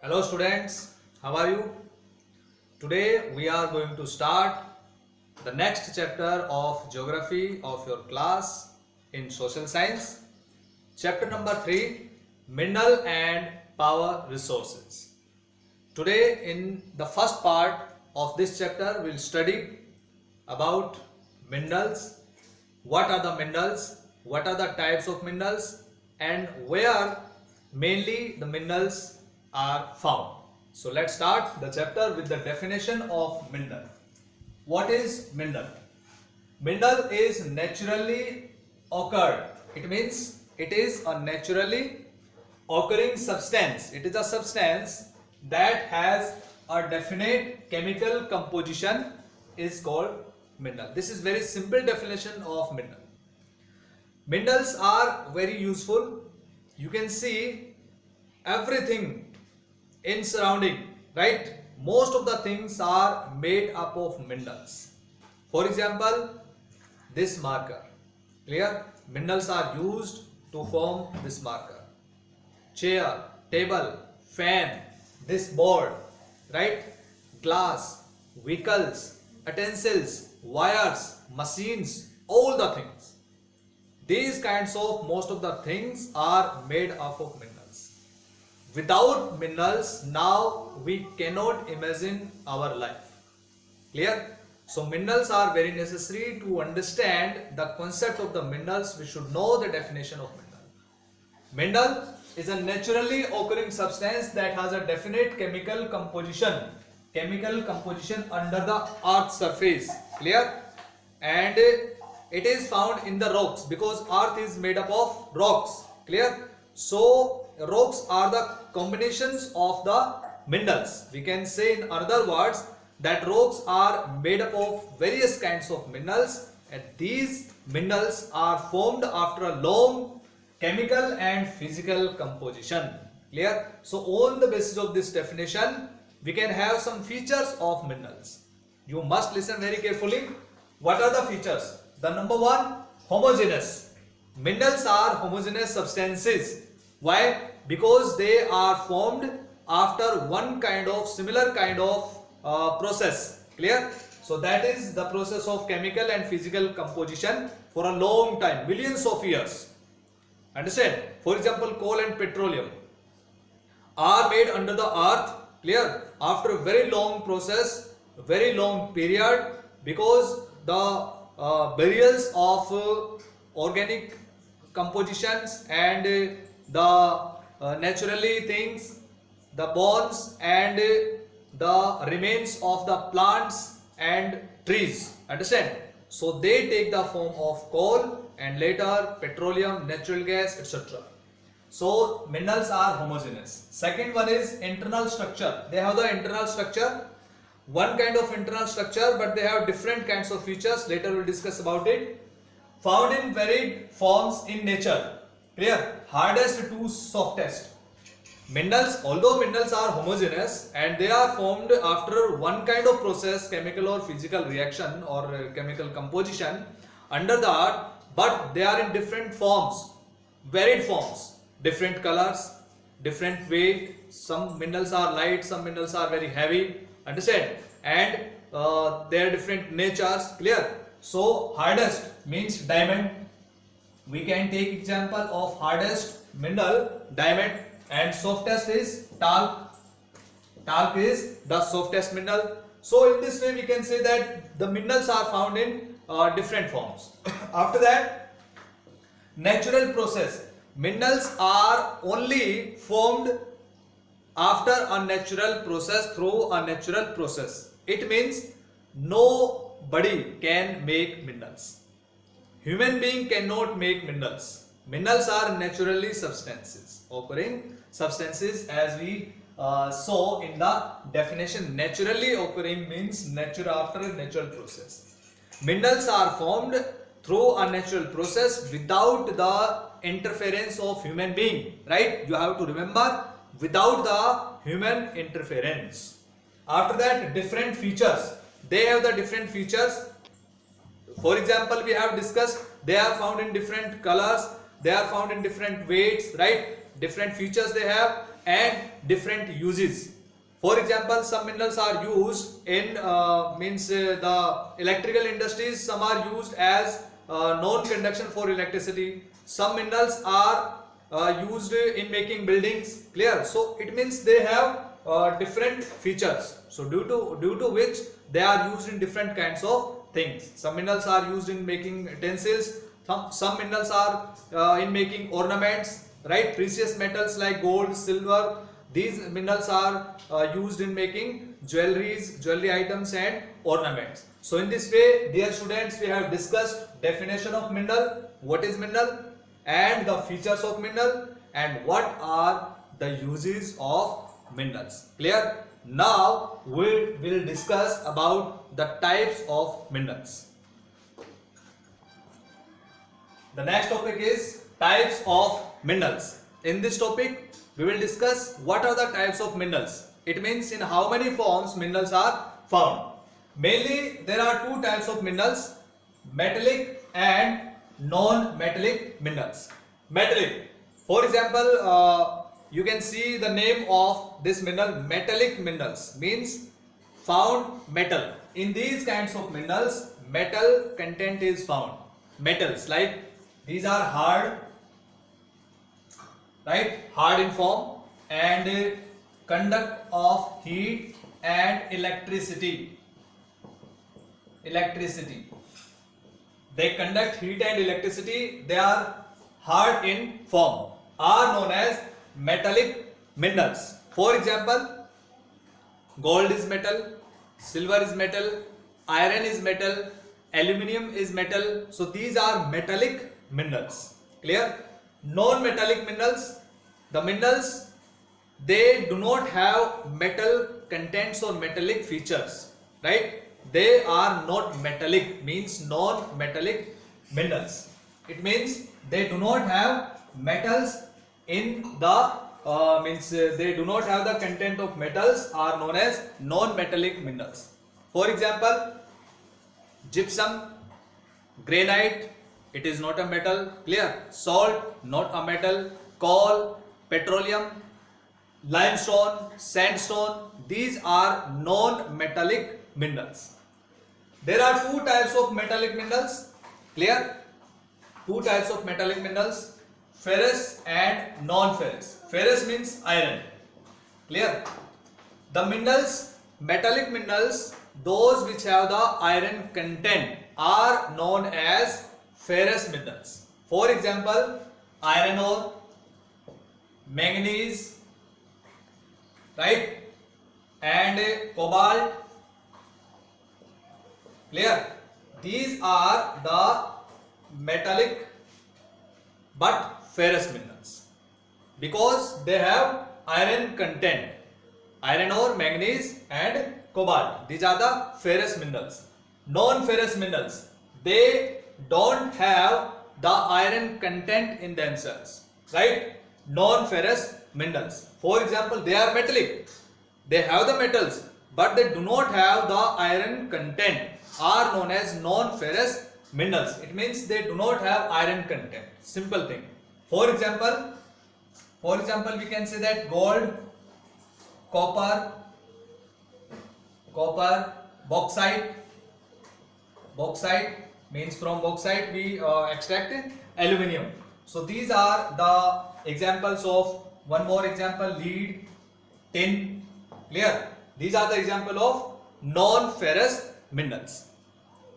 Hello students, how are you? Today we are going to start the next chapter of geography of your class in social science. Chapter number 3, Mineral and Power Resources. Today in the first part of this chapter we will study about minerals, what are the minerals, what are the types of minerals, and where mainly the minerals are found. So let's start the chapter with the definition of mineral. What is mineral? Mineral is naturally occurred. It means it is a naturally occurring substance. It is a substance that has a definite chemical composition is called mineral. This is very simple definition of mineral. Minerals are very useful. You can see everything in surrounding, right? Most of the things are made up of minerals. For example, this marker, clear? Minerals are used to form this marker. Chair, table, fan, this board, right? Glass, vehicles, utensils, wires, machines, all the things. These kinds of most of the things are made up of minerals. Without minerals, now we cannot imagine our life. Clear? So minerals are very necessary. To understand the concept of the minerals, we should know the definition of mineral. Mineral is a naturally occurring substance that has a definite chemical composition under the earth's surface. Clear? And it is found in the rocks because earth is made up of rocks. Clear? So rocks are the combinations of the minerals. We can say in other words that rocks are made up of various kinds of minerals, and these minerals are formed after a long chemical and physical composition. Clear? So on the basis of this definition, we can have some features of minerals. You must listen very carefully. What are the features? The number one, homogeneous. Minerals are homogeneous substances. Why? Because they are formed after one kind of similar kind of process. Clear? So that is the process of chemical and physical composition for a long time, millions of years. Understand? For example, coal and petroleum are made under the earth. Clear? After a very long process, very long period, because the burials of organic compositions and the naturally things, the bones and the remains of the plants and trees. Understand? So they take the form of coal and later petroleum, natural gas, etc. So minerals are homogeneous. Second one is internal structure. They have the internal structure. One kind of internal structure, but they have different kinds of features. Later we'll discuss about it. Found in varied forms in nature. Clear? Hardest to softest. Minerals, although minerals are homogeneous and they are formed after one kind of process, chemical or physical reaction or chemical composition under the earth, but they are in different forms, varied forms, different colors, different weight. Some minerals are light, some minerals are very heavy. Understand? And their different natures. Clear? So hardest means diamond. We can take example of hardest mineral, diamond, and softest is talc. Talc is the softest mineral. So in this way we can say that the minerals are found in different forms. After that, natural process. Minerals are only formed after a natural process, through a natural process. It means nobody can make minerals. Human being cannot make minerals. Minerals are naturally substances, occurring substances, as we saw in the definition. Naturally occurring means after a natural process. Minerals are formed through a natural process without the interference of human being. Right? You have to remember, without the human interference. After that, different features. They have the different features. For example, we have discussed they are found in different colors, they are found in different weights, right? Different features they have. and different uses. For example, some minerals are used in the electrical industries. Some are used as non-conduction for electricity. Some minerals are used in making buildings. Clear? So it means they have different features. So due to which they are used in different kinds of things. Some minerals are used in making utensils. Some minerals are in making ornaments. Right? Precious metals like gold, silver. These minerals are used in making jewelry items and ornaments. So in this way, dear students, we have discussed definition of mineral, what is mineral, and the features of mineral, and what are the uses of minerals. Clear? Now we will discuss about the types of minerals. The next topic is types of minerals. In this topic, we will discuss what are the types of minerals. It means in how many forms minerals are found. Mainly there are two types of minerals, metallic and non-metallic minerals. Metallic, for example, you can see the name of this mineral, metallic minerals, means found metal. In these kinds of minerals, metal content is found. Metals like these are hard, right, hard in form, and conduct of heat and electricity. They conduct heat and electricity. They are hard in form, are known as metallic minerals. For example, gold is metal, silver is metal, iron is metal, aluminium is metal. So these are metallic minerals. Clear? Non-metallic minerals, the minerals, they do not have metal contents or metallic features, right? They are not metallic, means non-metallic minerals. It means they do not have metals in the they do not have the content of metals, are known as non-metallic minerals. For example, gypsum, granite, it is not a metal. Clear? Salt, not a metal. Coal, petroleum, limestone, sandstone, these are non-metallic minerals. There are two types of metallic minerals. Clear? Two types of metallic minerals, ferrous and non-ferrous. Ferrous means iron. Clear? The minerals, metallic minerals, those which have the iron content, are known as ferrous minerals. For example, iron ore, manganese, right, and cobalt. Clear? These are the metallic but ferrous minerals because they have iron content. Iron ore, manganese and cobalt, these are the ferrous minerals. Non-ferrous minerals, they don't have the iron content in themselves, right? Non-ferrous minerals, for example, they are metallic, they have the metals but they do not have the iron content, are known as non-ferrous minerals. It means they do not have iron content. Simple thing. For example, we can say that gold, copper, bauxite means from bauxite we extract aluminium. So these are the examples of, one more example, lead, tin. Clear? These are the example of non-ferrous minerals.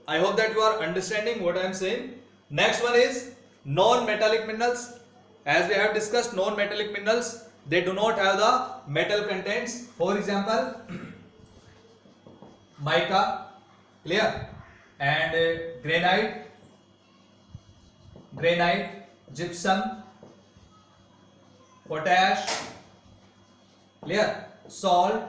I hope that you are understanding what I am saying. Next one is non-metallic minerals. As we have discussed, non-metallic minerals, they do not have the metal contents. For example, mica, clear, and granite, gypsum, potash, clear, salt,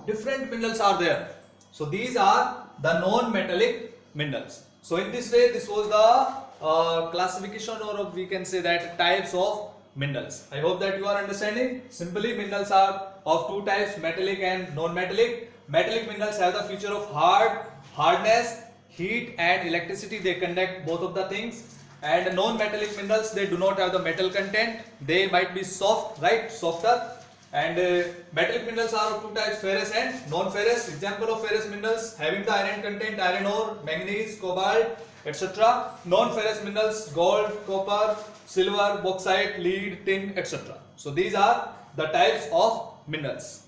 different minerals are there. So these are the non-metallic minerals. So in this way, this was the classification, or we can say that types of minerals. I hope that you are understanding. Simply, minerals are of two types, metallic and non-metallic. Metallic minerals have the feature of hardness, heat and electricity. They conduct both of the things. And non-metallic minerals, they do not have the metal content. They might be soft, right? Softer. And metallic minerals are of two types, ferrous and non-ferrous. Example of ferrous minerals having the iron content, iron ore, manganese, cobalt, etc. Non-ferrous minerals, gold, copper, silver, bauxite, lead, tin, etc. So these are the types of minerals.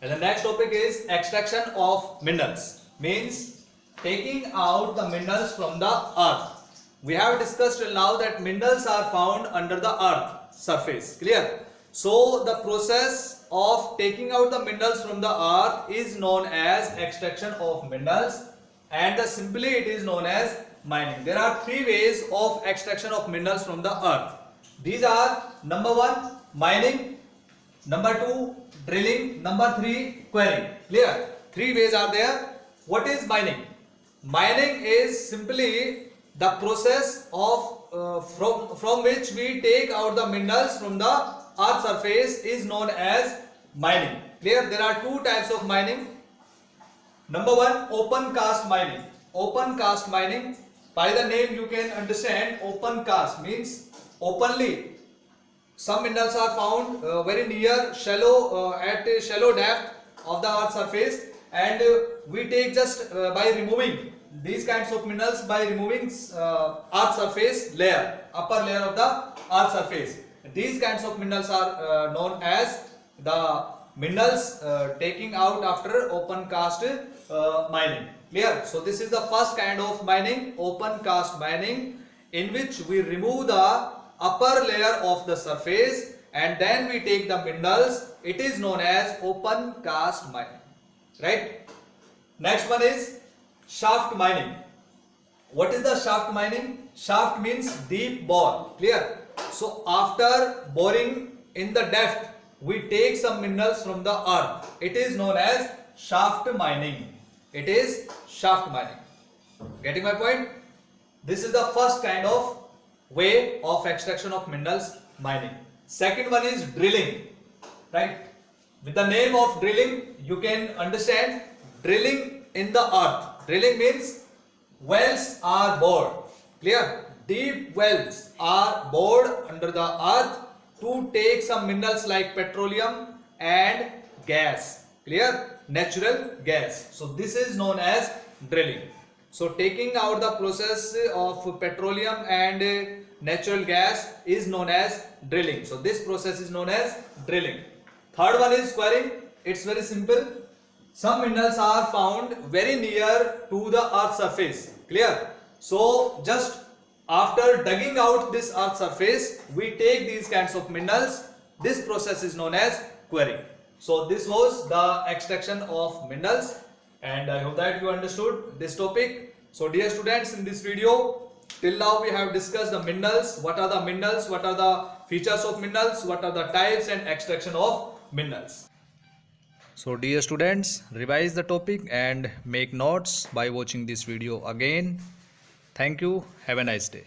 And the next topic is extraction of minerals, means taking out the minerals from the earth. We have discussed till now that minerals are found under the earth surface, clear? So the process of taking out the minerals from the earth is known as extraction of minerals, and simply it is known as mining. There are three ways of extraction of minerals from the earth. These are: number 1, mining; number 2, drilling; number 3, quarrying. Clear? Three ways are there. What is mining? Mining is simply the process of from which we take out the minerals from the earth surface is known as mining. Clear? There are two types of mining. Number 1, open cast mining. Open cast mining, by the name you can understand, open cast means openly. Some minerals are found very near shallow at a shallow depth of the earth surface, and we take just by removing these kinds of minerals by removing earth surface layer, upper layer of the earth surface. These kinds of minerals are known as the minerals taking out after open cast mining. Clear? So this is the first kind of mining, open cast mining, in which we remove the upper layer of the surface and then we take the minerals. It is known as open cast mining, right? Next one is shaft mining. What is the shaft mining? Shaft means deep bore. Clear? So after boring in the depth, we take some minerals from the earth. It is known as shaft mining. It is shaft mining. Getting my point? This is the first kind of way of extraction of minerals, mining. Second one is drilling, right? With the name of drilling, you can understand drilling in the earth. Drilling means wells are bored. Clear? Deep wells are bored under the earth to take some minerals like petroleum and gas. Clear? Natural gas. So this is known as drilling. So taking out the process of petroleum and natural gas is known as drilling. So this process is known as drilling. Third one is quarrying. It's very simple. Some minerals are found very near to the earth surface. Clear? So just after digging out this earth surface, we take these kinds of minerals. This process is known as quarrying. So this was the extraction of minerals, and I hope that you understood this topic. So dear students, in this video, till now we have discussed the minerals. What are the minerals? What are the features of minerals? What are the types and extraction of minerals? So dear students, revise the topic and make notes by watching this video again. Thank you. Have a nice day.